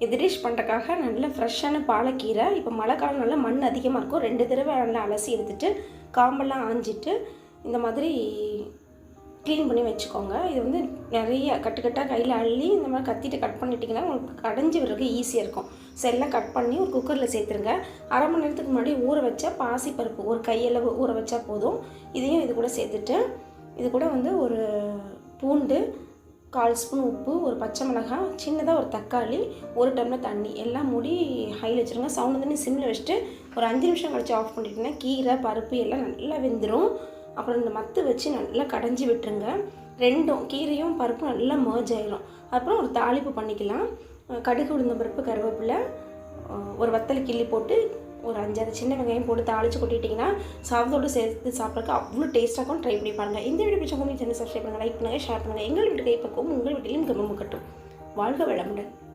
இது டிஷ் பண்ணுறக்காக நல்ல ஃப்ரெஷ்ஷான பாலக்கீரை. இப்போ மழை காலம் நல்லா மண் அதிகமாக இருக்கும். 2 தடவை நல்லா அலசி எடுத்துட்டு காம்பெல்லாம் ஆஞ்சிட்டு இந்த மாதிரி க்ளீன் பண்ணி வச்சுக்கோங்க. இது வந்து நிறைய கட்டாக கையில் அள்ளி இந்த மாதிரி கத்திட்டு கட் பண்ணிட்டிங்கன்னா உங்களுக்கு கடைஞ்சி விடுறதுக்கு ஈஸியாக இருக்கும். ஸோ எல்லாம் கட் பண்ணி ஒரு குக்கரில் சேர்த்துருங்க. அரை மணி நேரத்துக்கு முன்னாடி ஊற வச்சா பாசிப்பருப்பு ஒரு கையளவு ஊற வச்சா போதும். இதையும் இது கூட சேர்த்துட்டு இது கூட வந்து ஒரு பூண்டு, 1/4 ஸ்பூன் உப்பு, ஒரு பச்சை மிளகாய், சின்னதாக ஒரு தக்காளி, 1 டம்ளர் தண்ணி எல்லாம் மூடி ஹையில் வச்சுருங்க. சவுண்ட் வந்து சிம்மில் வச்சுட்டு ஒரு 5 நிமிஷம் கழிச்சு ஆஃப் பண்ணிட்டிங்கன்னா கீரை பருப்பு எல்லாம் நல்லா வெந்துடும். அப்புறம் இந்த மத்து வச்சு நல்லா கடைஞ்சி விட்டுருங்க. ரெண்டும் கீரையும் பருப்பும் நல்லா மர்ஜ் ஆயிடும். அப்புறம் ஒரு தாளிப்பு பண்ணிக்கலாம். கடுகு, உளுந்தம் பருப்பு, கருவேப்பிலை, ஒரு வத்தல் கிள்ளி போட்டு ஒரு 5-6 சின்ன வெங்காயம் போட்டு தாளித்து கொட்டிட்டிங்கன்னா சாதத்தோடு சேர்த்து சாப்பிட்றதுக்கு அவ்வளோ டேஸ்ட்டாக இருக்கும். ட்ரை பண்ணி பாருங்கள். இந்த வீடியோ பிடிச்சவங்க சேனல் சப்ஸ்கிரைப் பண்ணுங்கள், லைக் பண்ணுங்கள், ஷேர் பண்ணுங்கள். எங்கள் வீட்டு கைப்பக்கம் உங்கள் வீட்டிலையும் கம்மம் கட்டும். வாழ்க வளமுடன்.